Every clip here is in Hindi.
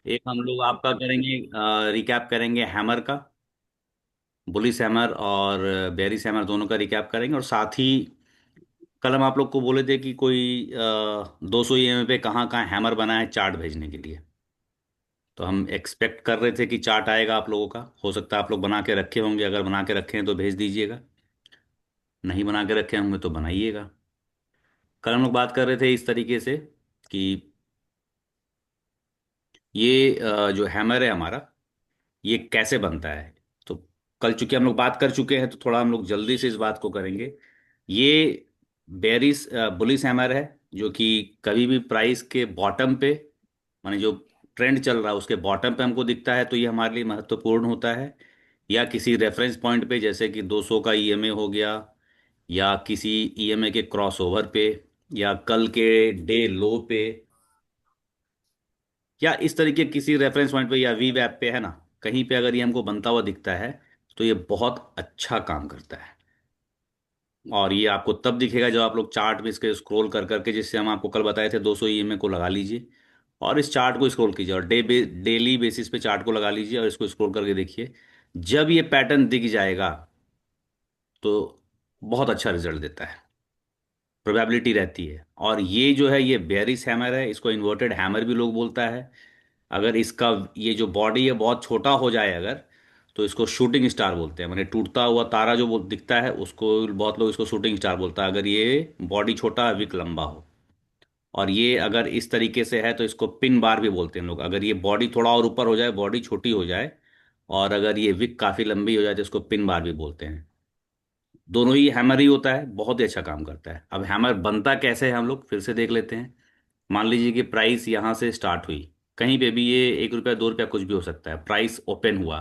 एक हम लोग आपका करेंगे, रिकैप करेंगे हैमर का, बुलिस हैमर और बेरिस हैमर दोनों का रिकैप करेंगे। और साथ ही कल हम आप लोग को बोले थे कि कोई 200 पे कहाँ कहाँ हैमर बना है चार्ट भेजने के लिए। तो हम एक्सपेक्ट कर रहे थे कि चार्ट आएगा आप लोगों का। हो सकता है आप लोग बना के रखे होंगे, अगर बना के रखे हैं तो भेज दीजिएगा, नहीं बना के रखे होंगे तो बनाइएगा। कल हम लोग बात कर रहे थे इस तरीके से कि ये जो हैमर है हमारा, ये कैसे बनता है। तो कल चूंकि हम लोग बात कर चुके हैं तो थोड़ा हम लोग जल्दी से इस बात को करेंगे। ये बेरिस बुलिस हैमर है, जो कि कभी भी प्राइस के बॉटम पे, माने जो ट्रेंड चल रहा है उसके बॉटम पे हमको दिखता है तो ये हमारे लिए महत्वपूर्ण होता है। या किसी रेफरेंस पॉइंट पे, जैसे कि 200 का ईएमए हो गया, या किसी ईएमए के क्रॉसओवर पे, या कल के डे लो पे, या इस तरीके किसी रेफरेंस पॉइंट पे या वी वैप पे, है ना, कहीं पे अगर ये हमको बनता हुआ दिखता है तो ये बहुत अच्छा काम करता है। और ये आपको तब दिखेगा जब आप लोग चार्ट में इसके स्क्रॉल कर करके, जिससे हम आपको कल बताए थे 200 ईएमए को लगा लीजिए और इस चार्ट को स्क्रॉल कीजिए, और डेली बेसिस पे चार्ट को लगा लीजिए और इसको स्क्रॉल करके देखिए। जब ये पैटर्न दिख जाएगा तो बहुत अच्छा रिजल्ट देता है, प्रोबेबिलिटी रहती है। और ये जो है, ये बेयरिश हैमर है, इसको इन्वर्टेड हैमर भी लोग बोलता है। अगर इसका ये जो बॉडी है बहुत छोटा हो जाए अगर, तो इसको शूटिंग स्टार बोलते हैं। मैंने टूटता हुआ तारा जो वो दिखता है उसको बहुत लोग इसको शूटिंग स्टार बोलता है, अगर ये बॉडी छोटा विक लंबा हो। और ये अगर इस तरीके से है तो इसको पिन बार भी बोलते हैं लोग। अगर ये बॉडी थोड़ा और ऊपर हो जाए, बॉडी छोटी हो जाए, और अगर ये विक काफ़ी लंबी हो जाए तो इसको पिन बार भी बोलते हैं। दोनों ही हैमर ही होता है, बहुत ही अच्छा काम करता है। अब हैमर बनता कैसे है हम लोग फिर से देख लेते हैं। मान लीजिए कि प्राइस यहाँ से स्टार्ट हुई, कहीं पे भी ये 1 रुपया 2 रुपया कुछ भी हो सकता है, प्राइस ओपन हुआ,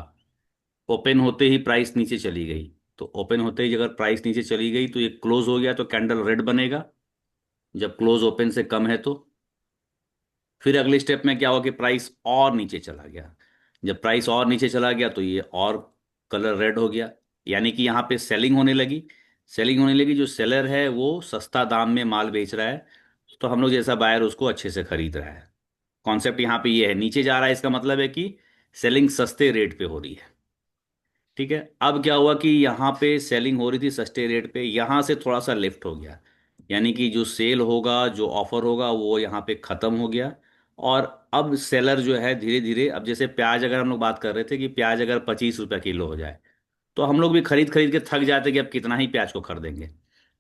ओपन होते ही प्राइस नीचे चली गई। तो ओपन होते ही अगर प्राइस नीचे चली गई तो ये क्लोज हो गया तो कैंडल रेड बनेगा, जब क्लोज ओपन से कम है तो। फिर अगले स्टेप में क्या हुआ कि प्राइस और नीचे चला गया, जब प्राइस और नीचे चला गया तो ये और कलर रेड हो गया, यानी कि यहाँ पे सेलिंग होने लगी। सेलिंग होने लगी, जो सेलर है वो सस्ता दाम में माल बेच रहा है, तो हम लोग जैसा बायर उसको अच्छे से खरीद रहा है। कॉन्सेप्ट यहाँ पे ये है, नीचे जा रहा है इसका मतलब है कि सेलिंग सस्ते रेट पे हो रही है। ठीक है, अब क्या हुआ कि यहाँ पे सेलिंग हो रही थी सस्ते रेट पे, यहाँ से थोड़ा सा लिफ्ट हो गया, यानी कि जो सेल होगा, जो ऑफर होगा वो यहाँ पे खत्म हो गया। और अब सेलर जो है धीरे धीरे, अब जैसे प्याज, अगर हम लोग बात कर रहे थे कि प्याज अगर 25 रुपया किलो हो जाए तो हम लोग भी खरीद खरीद के थक जाते कि अब कितना ही प्याज को खरीदेंगे।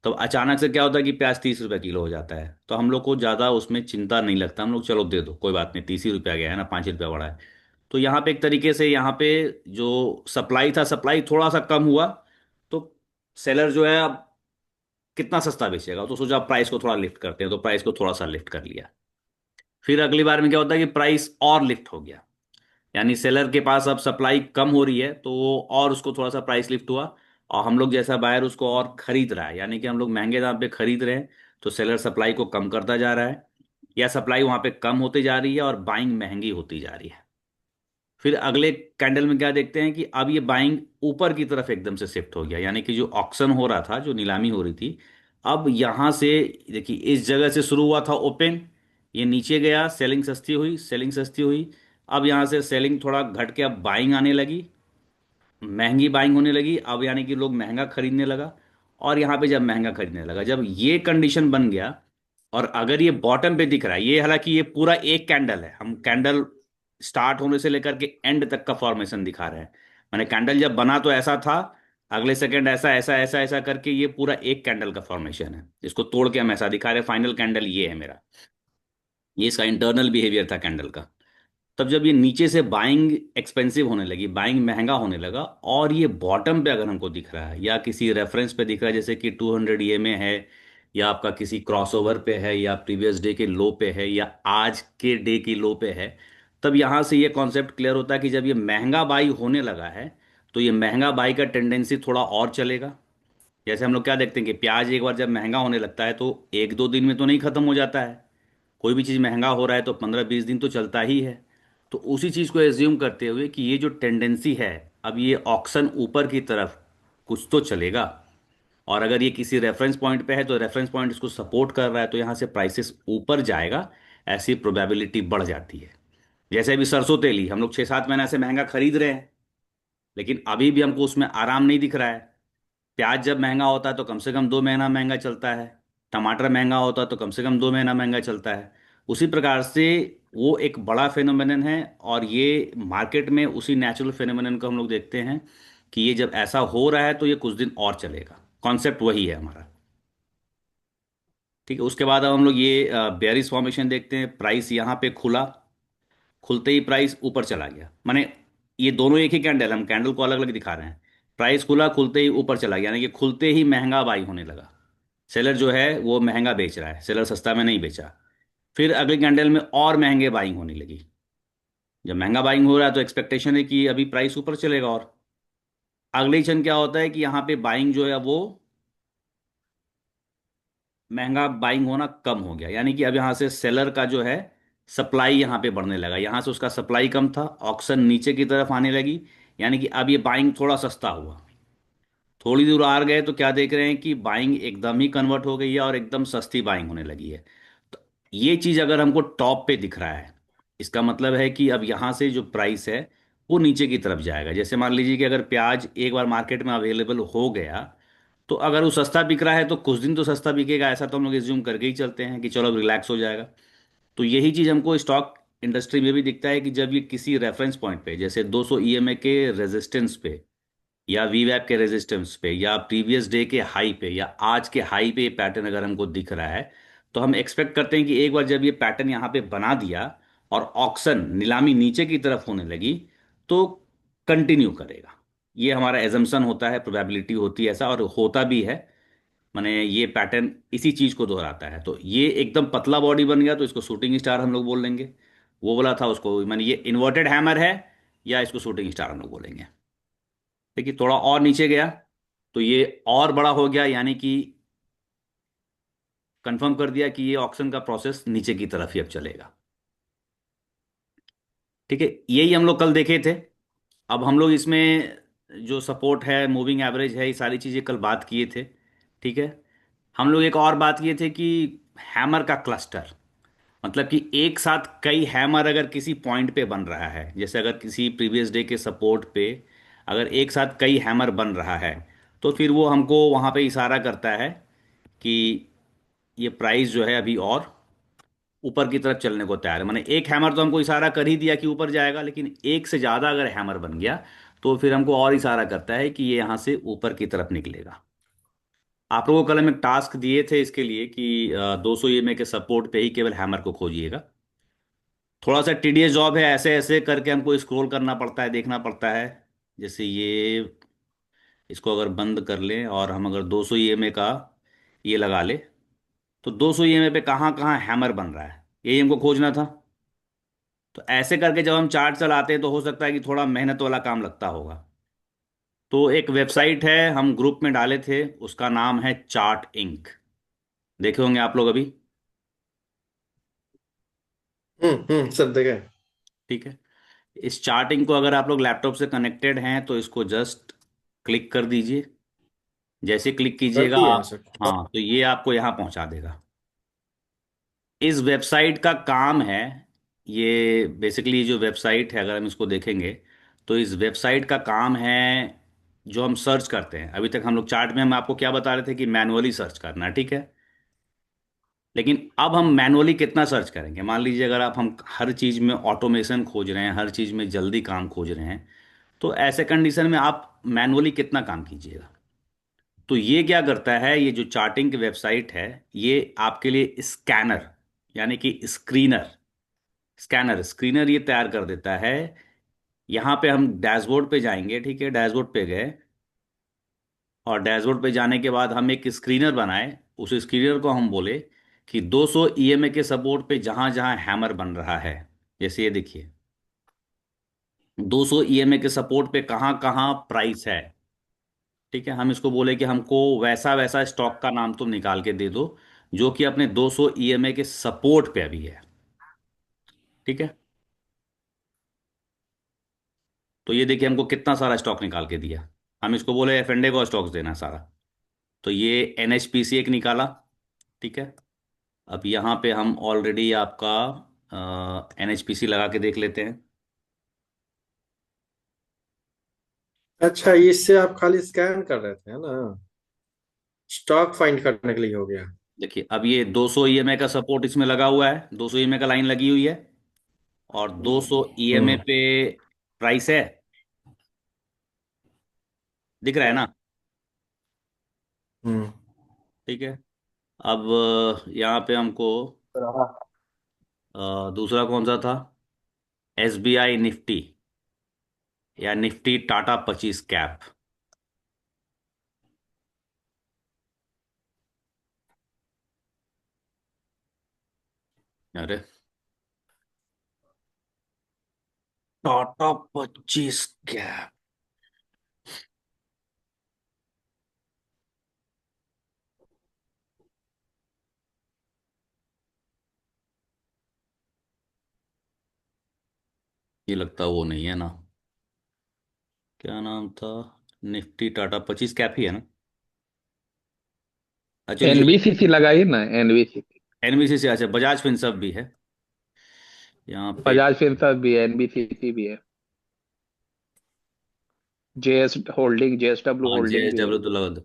तो अचानक से क्या होता है कि प्याज 30 रुपया किलो हो जाता है, तो हम लोग को ज़्यादा उसमें चिंता नहीं लगता, हम लोग चलो दे दो कोई बात नहीं, 30 ही रुपया गया है ना, 5 रुपया बढ़ा है। तो यहाँ पे एक तरीके से यहाँ पे जो सप्लाई था, सप्लाई थोड़ा सा कम हुआ, तो सेलर जो है अब कितना सस्ता बेचेगा, तो सोचा प्राइस को थोड़ा लिफ्ट करते हैं, तो प्राइस को थोड़ा सा लिफ्ट कर लिया। फिर अगली बार में क्या होता है कि प्राइस और लिफ्ट हो गया, यानी सेलर के पास अब सप्लाई कम हो रही है तो वो और उसको थोड़ा सा प्राइस लिफ्ट हुआ, और हम लोग जैसा बायर उसको और खरीद रहा है, यानी कि हम लोग महंगे दाम पे खरीद रहे हैं, तो सेलर सप्लाई को कम करता जा रहा है, या सप्लाई वहां पे कम होती जा रही है और बाइंग महंगी होती जा रही है। फिर अगले कैंडल में क्या देखते हैं कि अब ये बाइंग ऊपर की तरफ एकदम से शिफ्ट हो गया, यानी कि जो ऑक्शन हो रहा था, जो नीलामी हो रही थी, अब यहां से देखिए इस जगह से शुरू हुआ था ओपन, ये नीचे गया, सेलिंग सस्ती हुई, सेलिंग सस्ती हुई। अब यहां से सेलिंग थोड़ा घट के अब बाइंग आने लगी, महंगी बाइंग होने लगी, अब यानी कि लोग महंगा खरीदने लगा। और यहाँ पे जब महंगा खरीदने लगा, जब ये कंडीशन बन गया, और अगर ये बॉटम पे दिख रहा है, ये हालांकि ये पूरा एक कैंडल है, हम कैंडल स्टार्ट होने से लेकर के एंड तक का फॉर्मेशन दिखा रहे हैं। मैंने कैंडल जब बना तो ऐसा था, अगले सेकंड ऐसा ऐसा ऐसा ऐसा करके ये पूरा एक कैंडल का फॉर्मेशन है, इसको तोड़ के हम ऐसा दिखा रहे हैं, फाइनल कैंडल ये है मेरा। ये इसका इंटरनल बिहेवियर था कैंडल का। तब जब ये नीचे से बाइंग एक्सपेंसिव होने लगी, बाइंग महंगा होने लगा, और ये बॉटम पे अगर हमको दिख रहा है या किसी रेफरेंस पे दिख रहा है, जैसे कि 200 ये में है, या आपका किसी क्रॉसओवर पे है, या प्रीवियस डे के लो पे है, या आज के डे की लो पे है, तब यहाँ से ये कॉन्सेप्ट क्लियर होता है कि जब ये महंगा बाई होने लगा है तो ये महंगा बाई का टेंडेंसी थोड़ा और चलेगा। जैसे हम लोग क्या देखते हैं कि प्याज एक बार जब महंगा होने लगता है तो 1-2 दिन में तो नहीं खत्म हो जाता है, कोई भी चीज़ महंगा हो रहा है तो 15-20 दिन तो चलता ही है। तो उसी चीज़ को एज्यूम करते हुए कि ये जो टेंडेंसी है, अब ये ऑक्शन ऊपर की तरफ कुछ तो चलेगा, और अगर ये किसी रेफरेंस पॉइंट पे है तो रेफरेंस पॉइंट इसको सपोर्ट कर रहा है, तो यहाँ से प्राइसेस ऊपर जाएगा, ऐसी प्रोबेबिलिटी बढ़ जाती है। जैसे अभी सरसों तेल ही हम लोग 6-7 महीने से महंगा खरीद रहे हैं, लेकिन अभी भी हमको उसमें आराम नहीं दिख रहा है। प्याज जब महंगा होता है तो कम से कम 2 महीना महंगा चलता है। टमाटर महंगा होता है तो कम से कम 2 महीना महंगा चलता है। उसी प्रकार से वो एक बड़ा फेनोमेनन है, और ये मार्केट में उसी नेचुरल फेनोमेनन को हम लोग देखते हैं कि ये जब ऐसा हो रहा है तो ये कुछ दिन और चलेगा। कॉन्सेप्ट वही है हमारा। ठीक है, उसके बाद अब हम लोग ये बेयरिश फॉर्मेशन देखते हैं। प्राइस यहाँ पे खुला, खुलते ही प्राइस ऊपर चला गया, माने ये दोनों एक ही कैंडल, हम कैंडल को अलग अलग दिखा रहे हैं। प्राइस खुला, खुलते ही ऊपर चला गया, यानी कि खुलते ही महंगा बाई होने लगा। सेलर जो है वो महंगा बेच रहा है, सेलर सस्ता में नहीं बेचा। फिर अगले कैंडल में और महंगे बाइंग होने लगी। जब महंगा बाइंग हो रहा है तो एक्सपेक्टेशन है कि अभी प्राइस ऊपर चलेगा, और अगले ही क्षण क्या होता है कि यहाँ पे बाइंग जो है वो महंगा बाइंग होना कम हो गया, यानी कि अब यहाँ से सेलर का जो है सप्लाई यहाँ पे बढ़ने लगा। यहाँ से उसका सप्लाई कम था, ऑक्शन नीचे की तरफ आने लगी, यानी कि अब ये बाइंग थोड़ा सस्ता हुआ। थोड़ी दूर आ गए तो क्या देख रहे हैं कि बाइंग एकदम ही कन्वर्ट हो गई है और एकदम सस्ती बाइंग होने लगी है। तो ये चीज़ अगर हमको टॉप पे दिख रहा है, इसका मतलब है कि अब यहाँ से जो प्राइस है वो नीचे की तरफ जाएगा। जैसे मान लीजिए कि अगर प्याज एक बार मार्केट में अवेलेबल हो गया, तो अगर वो सस्ता बिक रहा है तो कुछ दिन तो सस्ता बिकेगा, ऐसा तो हम लोग एज्यूम करके ही चलते हैं कि चलो अब रिलैक्स हो जाएगा। तो यही चीज़ हमको स्टॉक इंडस्ट्री में भी दिखता है कि जब ये किसी रेफरेंस पॉइंट पे, जैसे 200 ईएमए के रेजिस्टेंस पे, या वीवैप के रेजिस्टेंस पे, या प्रीवियस डे के हाई पे, या आज के हाई पे ये पैटर्न अगर हमको दिख रहा है, तो हम एक्सपेक्ट करते हैं कि एक बार जब ये पैटर्न यहाँ पे बना दिया और ऑक्शन नीलामी नीचे की तरफ होने लगी, तो कंटिन्यू करेगा। ये हमारा एजम्पशन होता है, प्रोबेबिलिटी होती है ऐसा, और होता भी है। माने ये पैटर्न इसी चीज को दोहराता है। तो ये एकदम पतला बॉडी बन गया तो इसको शूटिंग स्टार हम लोग बोल लेंगे। वो बोला था उसको, माने ये इन्वर्टेड हैमर है, या इसको शूटिंग स्टार हम लोग बोलेंगे। देखिए थोड़ा और नीचे गया तो ये और बड़ा हो गया, यानी कि कंफर्म कर दिया कि ये ऑक्शन का प्रोसेस नीचे की तरफ ही अब चलेगा। ठीक है, यही हम लोग कल देखे थे। अब हम लोग इसमें जो सपोर्ट है, मूविंग एवरेज है, ये सारी चीज़ें कल बात किए थे। ठीक है, हम लोग एक और बात किए थे कि हैमर का क्लस्टर, मतलब कि एक साथ कई हैमर अगर किसी पॉइंट पे बन रहा है, जैसे अगर किसी प्रीवियस डे के सपोर्ट पे अगर एक साथ कई हैमर बन रहा है, तो फिर वो हमको वहाँ पे इशारा करता है कि ये प्राइस जो है अभी और ऊपर की तरफ चलने को तैयार है। माने एक हैमर तो हमको इशारा कर ही दिया कि ऊपर जाएगा, लेकिन एक से ज़्यादा अगर हैमर बन गया तो फिर हमको और इशारा करता है कि ये यहाँ से ऊपर की तरफ निकलेगा। आप लोगों को कल हम एक टास्क दिए थे इसके लिए कि 200 ईएमए के सपोर्ट पे ही केवल हैमर को खोजिएगा। थोड़ा सा टीडियस जॉब है, ऐसे ऐसे करके हमको स्क्रॉल करना पड़ता है, देखना पड़ता है। जैसे ये, इसको अगर बंद कर लें और हम अगर 200 ईएमए का ये लगा ले, तो 200 ईएमए पे कहाँ कहाँ हैमर बन रहा है यही हमको खोजना था। तो ऐसे करके जब हम चार्ट चलाते हैं तो हो सकता है कि थोड़ा मेहनत वाला काम लगता होगा। तो एक वेबसाइट है, हम ग्रुप में डाले थे, उसका नाम है चार्ट इंक। देखे होंगे आप लोग अभी। सब जगह। ठीक है, इस चार्टिंग को अगर आप लोग लैपटॉप से कनेक्टेड हैं तो इसको जस्ट क्लिक कर दीजिए। जैसे क्लिक कर कीजिएगा दिए हैं आप, सर। हाँ, तो ये आपको यहाँ पहुँचा देगा। इस वेबसाइट का काम है, ये बेसिकली जो वेबसाइट है अगर हम इसको देखेंगे, तो इस वेबसाइट का काम है, जो हम सर्च करते हैं, अभी तक हम लोग चार्ट में हम आपको क्या बता रहे थे कि मैनुअली सर्च करना है, ठीक है। लेकिन अब हम मैनुअली कितना सर्च करेंगे? मान लीजिए अगर आप हम हर चीज़ में ऑटोमेशन खोज रहे हैं, हर चीज़ में जल्दी काम खोज रहे हैं, तो ऐसे कंडीशन में आप मैनुअली कितना काम कीजिएगा? तो ये क्या करता है, ये जो चार्टिंग की वेबसाइट है, ये आपके लिए स्कैनर, यानी कि स्क्रीनर, स्कैनर स्क्रीनर ये तैयार कर देता है। यहाँ पे हम डैशबोर्ड पे जाएंगे, ठीक है, डैशबोर्ड पे गए, और डैशबोर्ड पे जाने के बाद हम एक स्क्रीनर बनाए। उस स्क्रीनर को हम बोले कि 200 ईएमए के सपोर्ट पे जहां जहां हैमर बन रहा है, जैसे ये देखिए 200 ईएमए के सपोर्ट पे कहां कहां प्राइस है। ठीक है, हम इसको बोले कि हमको वैसा वैसा स्टॉक का नाम तुम निकाल के दे दो जो कि अपने 200 ईएमए के सपोर्ट पे अभी है। ठीक है, तो ये देखिए हमको कितना सारा स्टॉक निकाल के दिया। हम इसको बोले एफ&ए को स्टॉक्स देना सारा। तो ये एनएचपीसी एक निकाला। ठीक है, अब यहाँ पे हम ऑलरेडी आपका NHPC लगा के देख लेते हैं। अच्छा, इससे आप खाली स्कैन कर रहे थे, है ना? स्टॉक फाइंड करने के लिए हो गया। देखिए अब ये 200 EMA का सपोर्ट इसमें लगा हुआ है, 200 EMA का लाइन लगी हुई है, और 200 EMA हम्म। पे प्राइस है, दिख रहा है ना? हम्म। ठीक है। अब यहाँ पे हमको दूसरा कौन सा था? SBI निफ्टी, या निफ्टी टाटा 25 कैप। अरे, टाटा 25 कैप। ये लगता वो नहीं है ना? क्या नाम था? निफ्टी टाटा 25 कैप ही है ना? अच्छा चलिए। एनबीसीसी लगाइए ना, एनबीसीसी। NBC से, अच्छा बजाज फिनसर्व भी है यहाँ पे। बजाज फिनसर्व भी है, एनबीसीसी भी है, जेएस होल्डिंग, जेएसडब्ल्यू हाँ, होल्डिंग भी है। JSW तो लगा दो।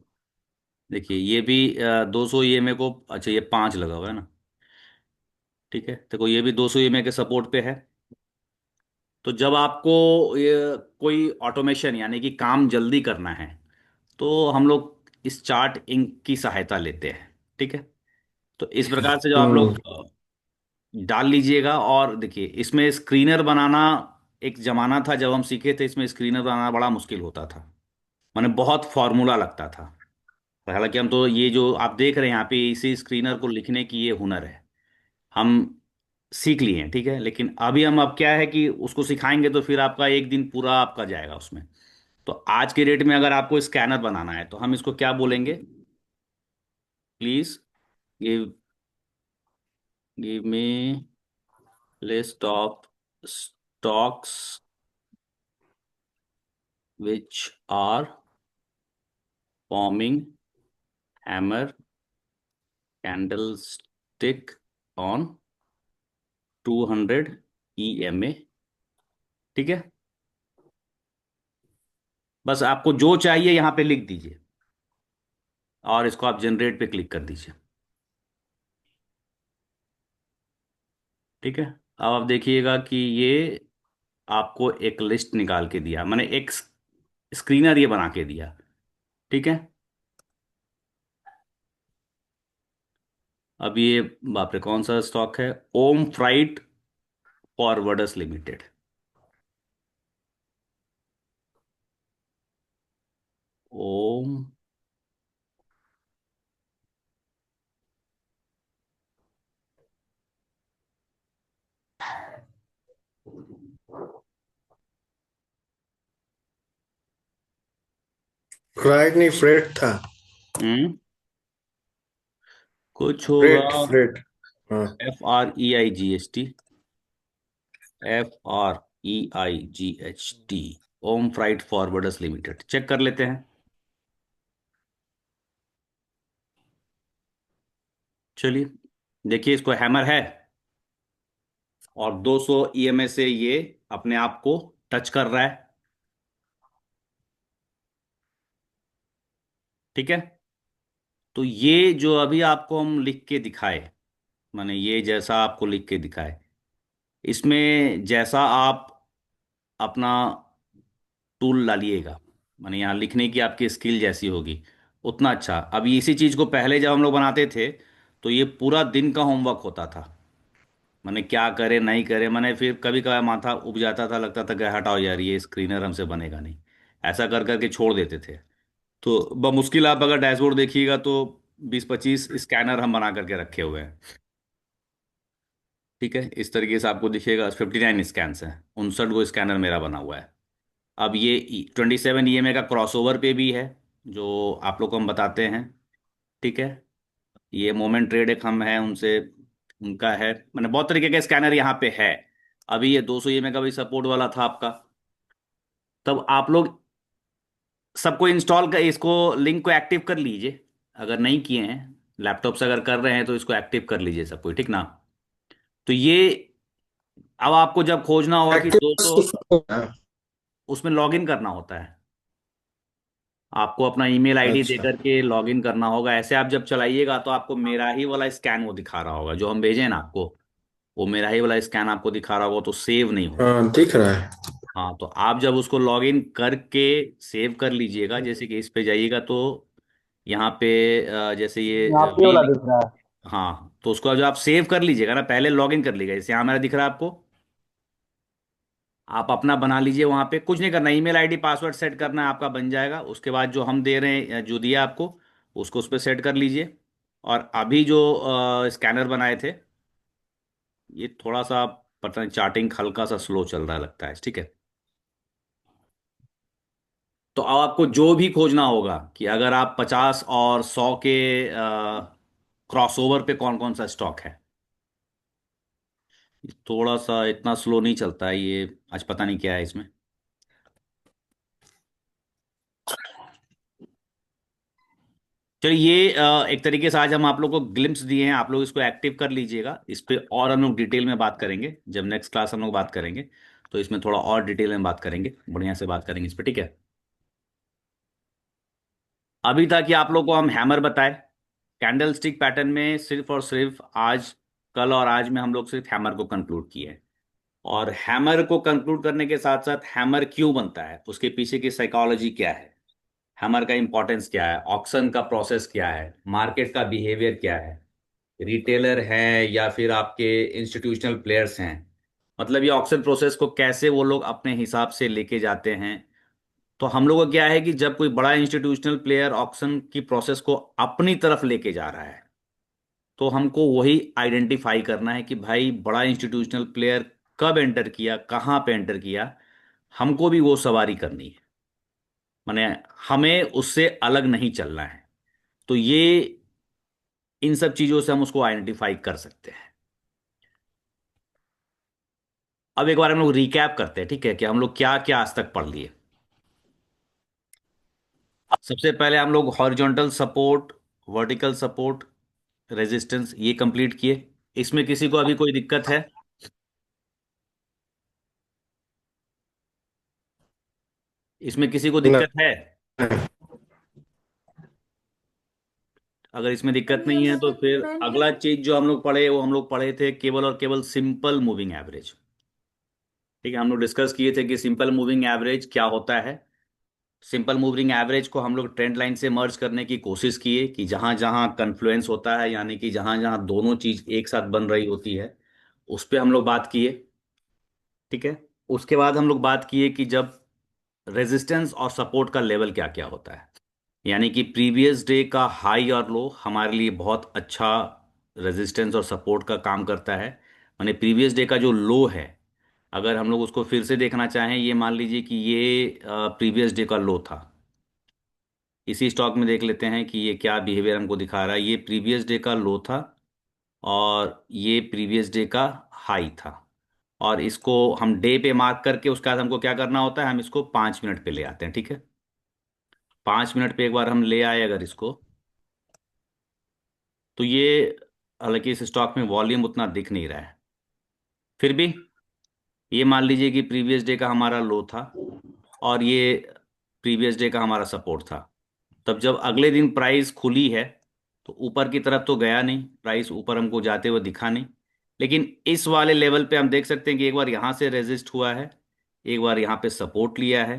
देखिए ये भी 200 EMA को, अच्छा ये 5 लगा हुआ है ना? ठीक है, देखो ये भी 200 EMA के सपोर्ट पे है। तो जब आपको ये कोई ऑटोमेशन यानी कि काम जल्दी करना है, तो हम लोग इस चार्ट इंक की सहायता लेते हैं। ठीक है। तो इस प्रकार से जब आप हम्म। लोग डाल लीजिएगा, और देखिए इसमें स्क्रीनर बनाना, एक जमाना था जब हम सीखे थे, इसमें स्क्रीनर बनाना बड़ा मुश्किल होता था, माने बहुत फॉर्मूला लगता था। हालांकि हम तो ये जो आप देख रहे हैं यहाँ पे, इसी स्क्रीनर को लिखने की ये हुनर है, हम सीख लिए हैं। ठीक है, लेकिन अभी हम, अब क्या है कि उसको सिखाएंगे तो फिर आपका एक दिन पूरा आपका जाएगा उसमें। तो आज के डेट में अगर आपको स्कैनर बनाना है तो हम इसको क्या बोलेंगे? Please give give me list of stocks which are forming hammer candle stick on 200 EMA। ठीक है, बस आपको जो चाहिए यहाँ पे लिख दीजिए, और इसको आप जनरेट पे क्लिक कर दीजिए। ठीक है। अब आप देखिएगा कि ये आपको एक लिस्ट निकाल के दिया, मैंने एक स्क्रीनर ये बना के दिया। ठीक है। अब ये, बाप रे, कौन सा स्टॉक है? Om freight forwarders limited. Om fried नहीं, फ्रेड था। हम्म कुछ होगा। Freight freight. हाँ। FREIGHT, FREIGHT, Om freight forwarders limited, check कर लेते हैं। चलिए, देखिए इसको हैमर है, और 200 EMA से ये अपने आप को टच कर रहा है। ठीक है। तो ये जो अभी आपको हम लिख के दिखाए, माने ये जैसा आपको लिख के दिखाए, इसमें जैसा आप अपना टूल डालिएगा, माने यहाँ लिखने की आपकी स्किल जैसी होगी, उतना अच्छा। अब इसी चीज को पहले जब हम लोग बनाते थे, तो ये पूरा दिन का होमवर्क होता था, माने क्या करे नहीं करे, माने फिर कभी कभार माथा उब जाता था, लगता था कि हटाओ यार, ये स्क्रीनर हमसे बनेगा नहीं, ऐसा कर करके छोड़ देते थे। तो बमुश्किल आप अगर डैशबोर्ड देखिएगा तो 20-25 स्कैनर हम बना करके रखे हुए हैं। ठीक है, इस तरीके से आपको दिखेगा, 59 स्कैन्स हैं, 59 गो स्कैनर मेरा बना हुआ है। अब ये 27 EMA का क्रॉसओवर पे भी है, जो आप लोग को हम बताते हैं। ठीक है। ये मोमेंट ट्रेड एक हम है उनसे, उनका है, मैंने बहुत तरीके के स्कैनर यहाँ पे है। अभी ये 200 EMA का भी सपोर्ट वाला था आपका। तब आप लोग सबको इंस्टॉल कर, इसको लिंक को एक्टिव कर लीजिए, अगर नहीं किए हैं, लैपटॉप से अगर कर रहे हैं तो इसको एक्टिव कर लीजिए सब कोई, ठीक ना? तो ये अब आपको जब खोजना होगा कि एक्टिव 200, उसमें लॉग इन करना होता है। आपको अपना ईमेल आईडी दे अच्छा। करके लॉग इन करना होगा। ऐसे आप जब चलाइएगा तो आपको मेरा ही वाला स्कैन वो दिखा रहा होगा, जो हम भेजे ना आपको, वो मेरा ही वाला स्कैन आपको दिखा रहा होगा, तो सेव नहीं होगा। हाँ, दिख रहा है। हाँ, तो आप जब उसको लॉग इन करके सेव कर लीजिएगा, जैसे कि इस पे जाइएगा तो यहाँ पे जैसे ये आप ही वाला वी, दिख रहा है। हाँ, तो उसको जब आप सेव कर लीजिएगा ना, पहले लॉग इन कर लीजिएगा, जैसे यहाँ मेरा दिख रहा है आपको, आप अपना बना लीजिए। वहां पे कुछ नहीं करना, ईमेल आईडी पासवर्ड सेट करना है, आपका बन जाएगा। उसके बाद जो हम दे रहे हैं, जो दिया आपको, उसको उस पर सेट कर लीजिए। और अभी जो स्कैनर बनाए थे, ये थोड़ा सा पता नहीं चार्टिंग हल्का सा स्लो चल रहा लगता है, ठीक है। तो अब आपको जो भी खोजना होगा कि अगर आप 50 और 100 के क्रॉसओवर पे कौन कौन सा स्टॉक है। थोड़ा सा इतना स्लो नहीं चलता है ये, आज पता नहीं क्या है इसमें। चलिए, ये एक तरीके से आज हम आप लोग को ग्लिम्स दिए हैं, आप लोग इसको एक्टिव कर लीजिएगा। इस पे और हम लोग डिटेल में बात करेंगे जब नेक्स्ट क्लास हम लोग बात करेंगे, तो इसमें थोड़ा और डिटेल में बात करेंगे, बढ़िया से बात करेंगे इस पे, ठीक है। अभी तक कि आप लोग को हम हैमर बताए, कैंडल स्टिक पैटर्न में सिर्फ और सिर्फ आज, कल और आज में हम लोग सिर्फ हैमर को कंक्लूड किए हैं। और हैमर को कंक्लूड करने के साथ साथ हैमर क्यों बनता है, उसके पीछे की साइकोलॉजी क्या है, हैमर का इंपॉर्टेंस क्या है, ऑक्शन का प्रोसेस क्या है, मार्केट का बिहेवियर क्या है, रिटेलर हैं या फिर आपके इंस्टीट्यूशनल प्लेयर्स हैं, मतलब ये ऑक्शन प्रोसेस को कैसे वो लोग अपने हिसाब से लेके जाते हैं। तो हम लोग का क्या है कि जब कोई बड़ा इंस्टीट्यूशनल प्लेयर ऑक्शन की प्रोसेस को अपनी तरफ लेके जा रहा है, तो हमको वही आइडेंटिफाई करना है कि भाई बड़ा इंस्टीट्यूशनल प्लेयर कब एंटर किया, कहाँ पे एंटर किया, हमको भी वो सवारी करनी है। माने हमें उससे अलग नहीं चलना है। तो ये, इन सब चीजों से हम उसको आइडेंटिफाई कर सकते हैं। अब एक बार हम लोग रिकैप करते हैं, ठीक है, कि हम लोग क्या क्या आज तक पढ़ लिए। सबसे पहले हम लोग horizontal support, vertical support, resistance, ये कंप्लीट किए। इसमें किसी को अभी कोई दिक्कत है? इसमें किसी को नहीं। दिक्कत है? अगर इसमें दिक्कत नहीं है तो फिर अगला चीज जो हम लोग पढ़े, वो हम लोग पढ़े थे केवल और केवल सिंपल मूविंग एवरेज। ठीक है, हम लोग डिस्कस किए थे कि सिंपल मूविंग एवरेज क्या होता है। सिंपल मूविंग एवरेज को हम लोग ट्रेंड लाइन से मर्ज करने की कोशिश किए, कि जहां जहां कन्फ्लुएंस होता है, यानी कि जहां जहां दोनों चीज एक साथ बन रही होती है, उस पे हम लोग बात किए, ठीक है। उसके बाद हम लोग बात किए कि जब रेजिस्टेंस और सपोर्ट का लेवल क्या क्या होता है, यानी कि प्रीवियस डे का हाई और लो हमारे लिए बहुत अच्छा रेजिस्टेंस और सपोर्ट का काम करता है। माने प्रीवियस डे का जो लो है, अगर हम लोग उसको फिर से देखना चाहें, ये मान लीजिए कि ये प्रीवियस डे का लो था। इसी स्टॉक में देख लेते हैं कि ये क्या बिहेवियर हमको दिखा रहा है। ये प्रीवियस डे का लो था और ये प्रीवियस डे का हाई था। और इसको हम डे पे मार्क करके उसके बाद हमको क्या करना होता है, हम इसको 5 मिनट पे ले आते हैं, ठीक है। 5 मिनट पे एक बार हम ले आए अगर इसको, तो ये, हालांकि इस स्टॉक में वॉल्यूम उतना दिख नहीं रहा है, फिर भी ये मान लीजिए कि प्रीवियस डे का हमारा लो था और ये प्रीवियस डे का हमारा सपोर्ट था। तब जब अगले दिन प्राइस खुली है, तो ऊपर की तरफ तो गया नहीं, प्राइस ऊपर हमको जाते हुए दिखा नहीं। लेकिन इस वाले लेवल पे हम देख सकते हैं कि एक बार यहाँ से रेजिस्ट हुआ है, एक बार यहाँ पे सपोर्ट लिया है,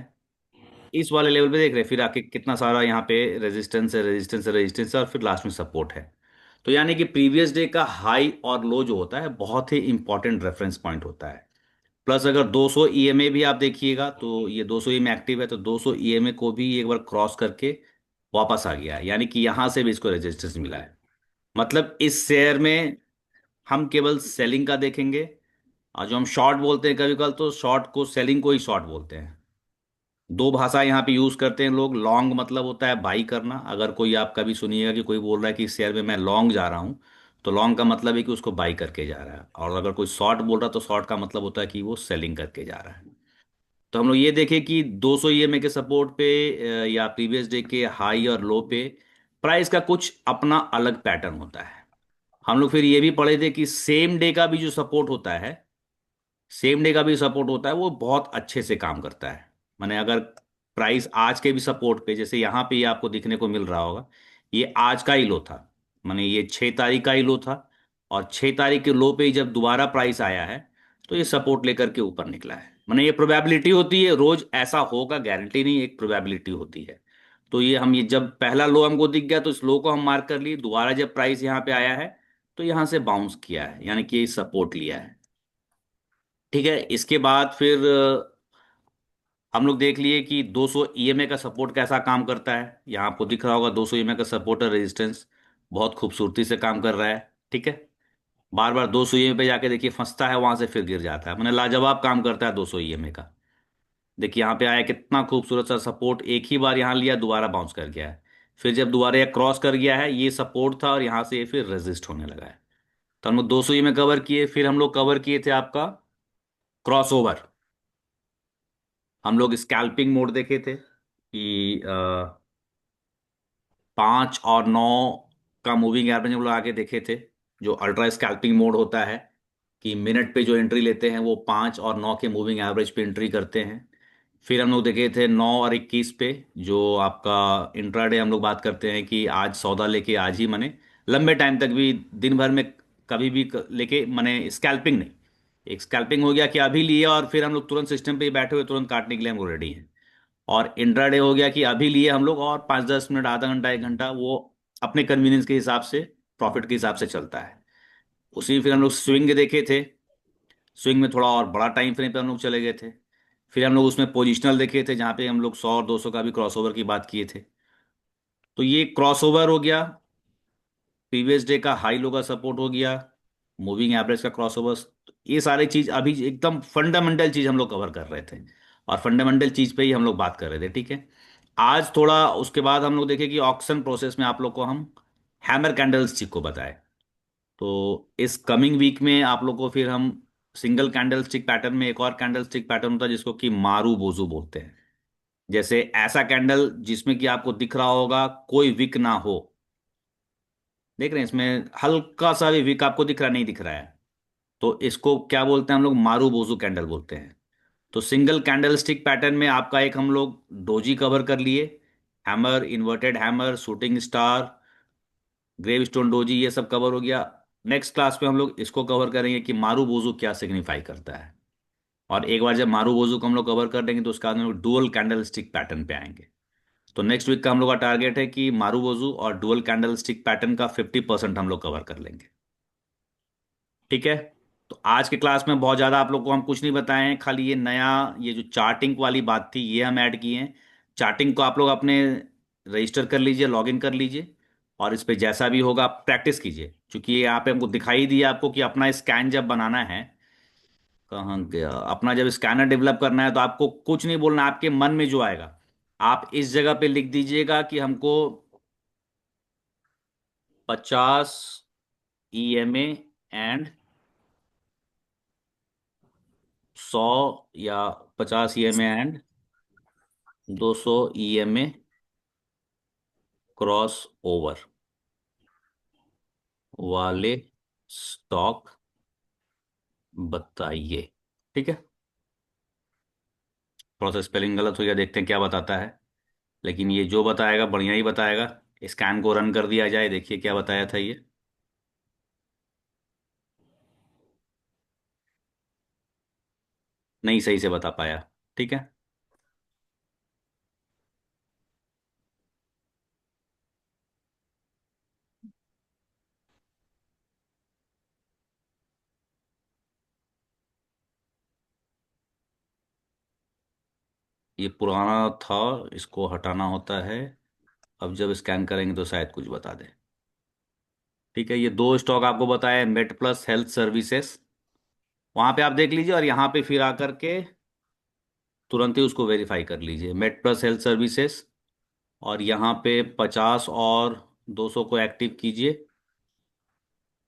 इस वाले लेवल पे देख रहे हैं, फिर आके कितना सारा यहाँ पे रेजिस्टेंस है, रेजिस्टेंस है, रेजिस्टेंस है, और फिर लास्ट में सपोर्ट है। तो यानी कि प्रीवियस डे का हाई और लो जो होता है, बहुत ही इंपॉर्टेंट रेफरेंस पॉइंट होता है। प्लस अगर 200 ईएमए भी आप देखिएगा, तो ये 200 ईएमए एक्टिव है, तो 200 ईएमए को भी एक बार क्रॉस करके वापस आ गया है, यानी कि यहां से भी इसको रेजिस्टेंस मिला है। मतलब इस शेयर में हम केवल सेलिंग का देखेंगे। और जो हम शॉर्ट बोलते हैं कभी कल, तो शॉर्ट को, सेलिंग को ही शॉर्ट बोलते हैं। दो भाषा यहाँ पे यूज करते हैं लोग। लॉन्ग मतलब होता है बाई करना। अगर कोई, आप कभी सुनिएगा कि कोई बोल रहा है कि इस शेयर में मैं लॉन्ग जा रहा हूँ, तो लॉन्ग का मतलब है कि उसको बाई करके जा रहा है। और अगर कोई शॉर्ट बोल रहा है, तो शॉर्ट का मतलब होता है कि वो सेलिंग करके जा रहा है। तो हम लोग ये देखें कि 200 ईएमए के सपोर्ट पे या प्रीवियस डे के हाई और लो पे प्राइस का कुछ अपना अलग पैटर्न होता है। हम लोग फिर ये भी पढ़े थे कि सेम डे का भी जो सपोर्ट होता है, सेम डे का भी सपोर्ट होता है, वो बहुत अच्छे से काम करता है। माने अगर प्राइस आज के भी सपोर्ट पे, जैसे यहाँ पे ये आपको दिखने को मिल रहा होगा, ये आज का ही लो था, माने ये 6 तारीख का ही लो था, और 6 तारीख के लो पे ही जब दोबारा प्राइस आया है तो ये सपोर्ट लेकर के ऊपर निकला है। माने ये प्रोबेबिलिटी होती है, रोज ऐसा होगा गारंटी नहीं, एक प्रोबेबिलिटी होती है। तो ये जब पहला लो हमको दिख गया तो इस लो को हम मार्क कर लिए, दोबारा जब प्राइस यहाँ पे आया है तो यहाँ से बाउंस किया है, यानी कि सपोर्ट लिया है। ठीक है, इसके बाद फिर हम लोग देख लिए कि 200 ईएमए का सपोर्ट कैसा काम करता है। यहाँ आपको दिख रहा होगा 200 ईएमए का सपोर्ट और रेजिस्टेंस बहुत खूबसूरती से काम कर रहा है। ठीक है, बार बार 200 ईएमए पे जाके देखिए फंसता है, वहां से फिर गिर जाता है, मैंने लाजवाब काम करता है 200 ईएमए का। देखिए यहाँ पे आया, कितना खूबसूरत सा सपोर्ट, एक ही बार यहाँ लिया दोबारा बाउंस कर गया है। फिर जब दोबारा यह क्रॉस कर गया है, ये सपोर्ट था और यहाँ से ये फिर रेजिस्ट होने लगा है। तो हम लोग 200 ईएमए कवर किए, फिर हम लोग कवर किए थे आपका क्रॉस ओवर। हम लोग स्कैल्पिंग मोड देखे थे कि 5 और 9 का मूविंग एवरेज हम लोग आगे देखे थे, जो अल्ट्रा स्कैल्पिंग मोड होता है, कि मिनट पे जो एंट्री लेते हैं वो 5 और 9 के मूविंग एवरेज पे एंट्री करते हैं। फिर हम लोग देखे थे 9 और 21 पे, जो आपका इंट्राडे हम लोग बात करते हैं कि आज सौदा लेके आज ही मने लंबे टाइम तक भी, दिन भर में कभी भी लेके मने स्कैल्पिंग नहीं। एक स्कैल्पिंग हो गया कि अभी लिए और फिर हम लोग तुरंत सिस्टम पे ही बैठे हुए, तुरंत काटने के लिए हम लोग रेडी हैं। और इंट्राडे हो गया कि अभी लिए हम लोग और 5-10 मिनट, आधा घंटा, 1 घंटा, वो अपने कन्वीनियंस के हिसाब से, प्रॉफिट के हिसाब से चलता है। उसी फिर हम लोग स्विंग देखे थे, स्विंग में थोड़ा और बड़ा टाइम फ्रेम पे हम लोग चले गए थे। फिर हम लोग उसमें पोजिशनल देखे थे, जहाँ पे हम लोग 100 और 200 का भी क्रॉसओवर की बात किए थे। तो ये क्रॉसओवर हो गया, प्रीवियस डे का हाई लो का सपोर्ट हो गया, मूविंग एवरेज का क्रॉसओवर, ये सारी चीज अभी एकदम फंडामेंटल चीज हम लोग कवर कर रहे थे, और फंडामेंटल चीज पे ही हम लोग बात कर रहे थे। ठीक है, आज थोड़ा उसके बाद हम लोग देखें कि ऑक्शन प्रोसेस में आप लोग को हम हैमर कैंडल स्टिक को बताए। तो इस कमिंग वीक में आप लोग को फिर हम सिंगल कैंडल स्टिक पैटर्न में एक और कैंडल स्टिक पैटर्न होता है जिसको कि मारू बोजू बोलते हैं। जैसे ऐसा कैंडल जिसमें कि आपको दिख रहा होगा कोई विक ना हो, देख रहे हैं इसमें हल्का सा भी विक आपको दिख रहा नहीं, दिख रहा है, तो इसको क्या बोलते हैं हम लोग, मारू बोजू कैंडल बोलते हैं। तो सिंगल कैंडल स्टिक पैटर्न में आपका एक हम लोग डोजी कवर कर लिए, hammer, inverted hammer, shooting star, gravestone doji, ये सब कवर हो गया। नेक्स्ट क्लास में हम लोग इसको कवर करेंगे कि मारू बोजू क्या सिग्निफाई करता है। और एक बार जब मारू बोजू को हम लोग कवर कर देंगे तो उसके बाद हम लोग डुअल कैंडल स्टिक पैटर्न पे आएंगे। तो नेक्स्ट वीक का हम लोग का टारगेट है कि मारू बोजू और डुअल कैंडल स्टिक पैटर्न का 50% हम लोग कवर कर लेंगे। ठीक है, तो आज के क्लास में बहुत ज़्यादा आप लोग को हम कुछ नहीं बताए हैं, खाली ये नया, ये जो चार्टिंग वाली बात थी ये हम ऐड किए हैं। चार्टिंग को आप लोग अपने रजिस्टर कर लीजिए, लॉग इन कर लीजिए, और इस पे जैसा भी होगा आप प्रैक्टिस कीजिए, क्योंकि ये यहाँ पे हमको दिखाई दिया आपको कि अपना स्कैन जब बनाना है, कहाँ गया, अपना जब स्कैनर डेवलप करना है तो आपको कुछ नहीं बोलना, आपके मन में जो आएगा आप इस जगह पे लिख दीजिएगा कि हमको 50 ईएमए एंड 100, या 50 EMA and 200 EMA cross over वाले स्टॉक बताइए। ठीक है, थोड़ा सा स्पेलिंग गलत हो गया, देखते हैं क्या बताता है, लेकिन ये जो बताएगा बढ़िया ही बताएगा। स्कैन को रन कर दिया जाए, देखिए क्या बताया था ये। नहीं सही से बता पाया। ठीक है, ये पुराना था, इसको हटाना होता है, अब जब स्कैन करेंगे तो शायद कुछ बता दे। ठीक है, ये दो स्टॉक आपको बताया, मेट प्लस हेल्थ सर्विसेज, वहां पे आप देख लीजिए, और यहाँ पे फिर आकर के तुरंत ही उसको वेरीफाई कर लीजिए, मेट प्लस हेल्थ सर्विसेज, और यहाँ पे 50 और 200 को एक्टिव कीजिए,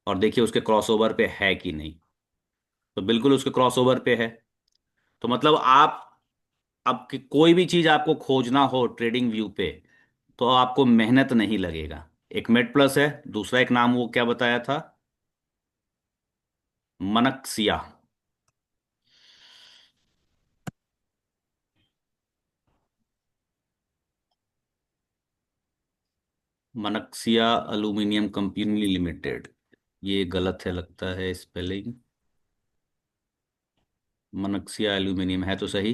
और देखिए उसके क्रॉसओवर पे है कि नहीं। तो बिल्कुल उसके क्रॉसओवर पे है। तो मतलब आप, अब कोई भी चीज आपको खोजना हो ट्रेडिंग व्यू पे तो आपको मेहनत नहीं लगेगा। एक मेट प्लस है, दूसरा एक नाम वो क्या बताया था, Manaksia. Manaksia aluminium company limited, ये गलत है लगता है स्पेलिंग। मनक्सिया एल्यूमिनियम है तो सही।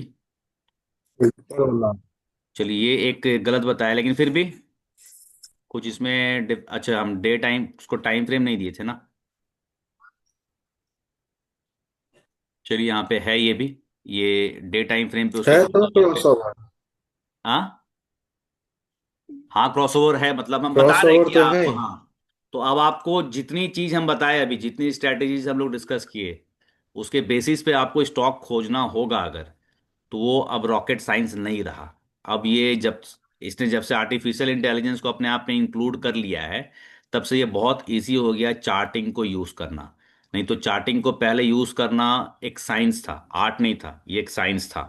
ऊपर वाला। चलिए ये एक गलत बताया, लेकिन फिर भी कुछ इसमें अच्छा, हम डे टाइम उसको टाइम फ्रेम नहीं दिए थे ना। चलिए यहाँ पे है ये भी, ये डे टाइम फ्रेम पे उसके है तो क्रॉसओवर पे। क्रॉसओवर। हाँ, हाँ क्रॉसओवर है, मतलब हम बता रहे हैं क्रॉसओवर कि तो है आप, ही। हाँ। तो अब आपको जितनी चीज हम बताए अभी, जितनी स्ट्रैटेजीज हम लोग डिस्कस किए, उसके बेसिस पे आपको स्टॉक खोजना होगा अगर, तो वो अब रॉकेट साइंस नहीं रहा। अब ये जब इसने जब से आर्टिफिशियल इंटेलिजेंस को अपने आप में इंक्लूड कर लिया है, तब से ये बहुत इजी हो गया चार्टिंग को यूज करना। नहीं तो चार्टिंग को पहले यूज करना एक साइंस था, आर्ट नहीं था, ये एक साइंस था।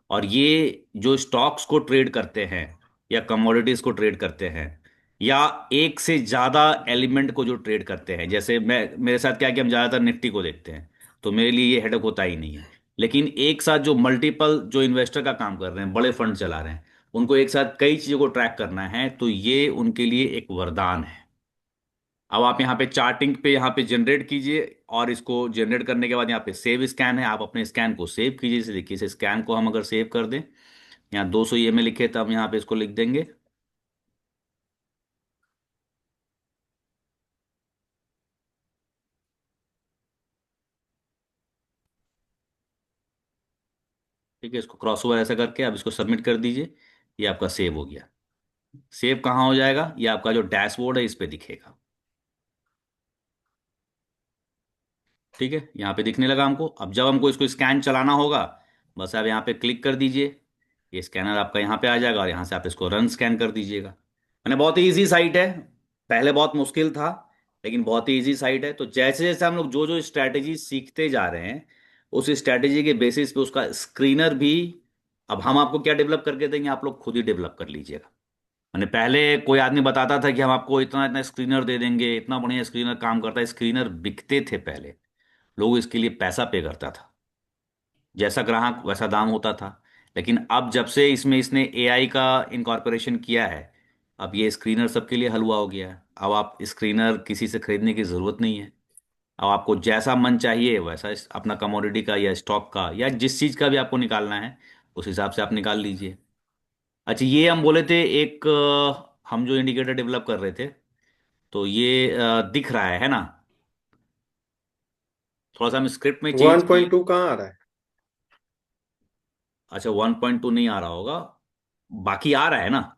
और ये जो स्टॉक्स को ट्रेड करते हैं या कमोडिटीज को ट्रेड करते हैं, या एक से ज्यादा एलिमेंट को जो ट्रेड करते हैं, जैसे मैं, मेरे साथ क्या है कि हम ज्यादातर निफ्टी को देखते हैं, तो मेरे लिए ये हेडक होता ही नहीं है। लेकिन एक साथ जो मल्टीपल जो इन्वेस्टर का काम कर रहे हैं, बड़े फंड चला रहे हैं, उनको एक साथ कई चीजों को ट्रैक करना है, तो ये उनके लिए एक वरदान है। अब आप यहाँ पे चार्टिंग पे यहाँ पे जनरेट कीजिए, और इसको जनरेट करने के बाद यहाँ पे सेव स्कैन है, आप अपने स्कैन को सेव कीजिए। इसे देखिए, इस स्कैन को हम अगर सेव कर दें, यहाँ 200 ये में लिखे, तब यहाँ पे इसको लिख देंगे। ठीक है, इसको क्रॉस ओवर ऐसा करके आप इसको सबमिट कर दीजिए। ये आपका सेव हो गया। सेव कहाँ हो जाएगा, ये आपका जो डैशबोर्ड है इस पे दिखेगा। ठीक है, यहाँ पे दिखने लगा हमको। अब जब हमको इसको स्कैन चलाना होगा, बस आप यहाँ पे क्लिक कर दीजिए, ये स्कैनर आपका यहाँ पे आ जाएगा, और यहाँ से आप इसको रन स्कैन कर दीजिएगा। मैंने बहुत ही ईजी साइट है, पहले बहुत मुश्किल था, लेकिन बहुत ही ईजी साइट है। तो जैसे जैसे हम लोग जो जो स्ट्रैटेजी सीखते जा रहे हैं, उस स्ट्रैटेजी के बेसिस पे उसका स्क्रीनर भी अब हम आपको क्या डेवलप करके देंगे, आप लोग खुद ही डेवलप कर लीजिएगा। मैंने पहले कोई आदमी बताता था कि हम आपको इतना इतना स्क्रीनर दे देंगे, इतना बढ़िया स्क्रीनर काम करता है, स्क्रीनर बिकते थे पहले, लोग इसके लिए पैसा पे करता था, जैसा ग्राहक वैसा दाम होता था। लेकिन अब जब से इसमें इसने एआई का इनकॉर्पोरेशन किया है, अब ये स्क्रीनर सबके लिए हलवा हो गया है। अब आप स्क्रीनर किसी से खरीदने की ज़रूरत नहीं है। अब आपको जैसा मन चाहिए वैसा अपना कमोडिटी का या स्टॉक का या जिस चीज़ का भी आपको निकालना है, उस हिसाब से आप निकाल लीजिए। अच्छा, ये हम बोले थे एक हम जो इंडिकेटर डेवलप कर रहे थे, तो ये दिख रहा है ना। थोड़ा सा हम स्क्रिप्ट में चेंज किए। 1.2 कहाँ आ रहा है? अच्छा, 1.2 नहीं आ रहा होगा, बाकी आ रहा है ना।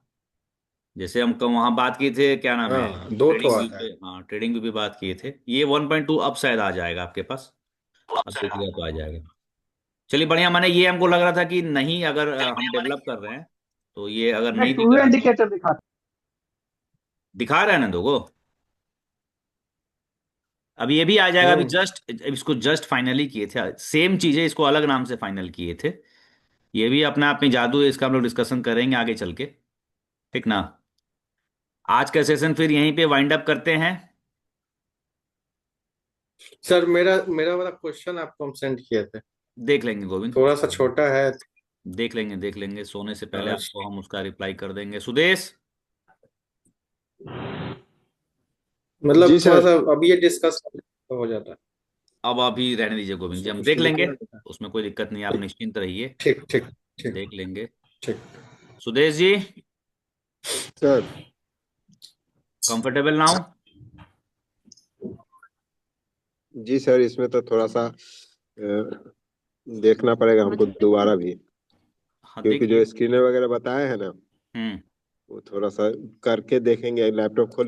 जैसे हम कल वहाँ बात किए थे, क्या नाम है, हाँ, दो ठो ट्रेडिंग व्यू आता पे, है। हाँ ट्रेडिंग व्यू पे बात किए थे, ये 1.2 अब शायद आ जाएगा आपके पास। अब देखिएगा तो आ जाएगा। चलिए बढ़िया, मैंने ये हमको लग रहा था कि नहीं, अगर हम डेवलप कर रहे हैं, तो ये अगर नहीं दिख टू रहा है, इंडिकेटर दिखाता दिखा रहा है ना दो। अब ये भी आ जाएगा, अभी हम्म। जस्ट इसको जस्ट फाइनली किए थे, सेम चीजें इसको अलग नाम से फाइनल किए थे। ये भी अपने आप में जादू है, इसका हम लोग डिस्कशन करेंगे आगे चल के। ठीक ना। आज का सेशन फिर यहीं पे वाइंड अप करते हैं। सर, मेरा मेरा वाला क्वेश्चन आपको हम सेंड किए थे। देख लेंगे गोविंद, थोड़ा सा छोटा है। देख लेंगे देख लेंगे, सोने से पहले अ, आपको हम उसका रिप्लाई कर देंगे। सुदेश, मतलब जी थोड़ा सर। सा अभी ये डिस्कस हो जाता है। अब अभी रहने दीजिए गोविंद जी, हम देख उसको लेंगे, लिखना होता है। उसमें कोई दिक्कत नहीं, आप निश्चिंत रहिए, ठीक ठीक ठीक देख लेंगे। ठीक। Sudesh ji, sir. Comfortable now. जी सर, इसमें तो थोड़ा सा देखना पड़ेगा हमको दोबारा भी, हाँ क्योंकि जो देखिए। स्क्रीनर वगैरह बताए हैं ना, हम्म। वो थोड़ा सा करके देखेंगे, लैपटॉप खोले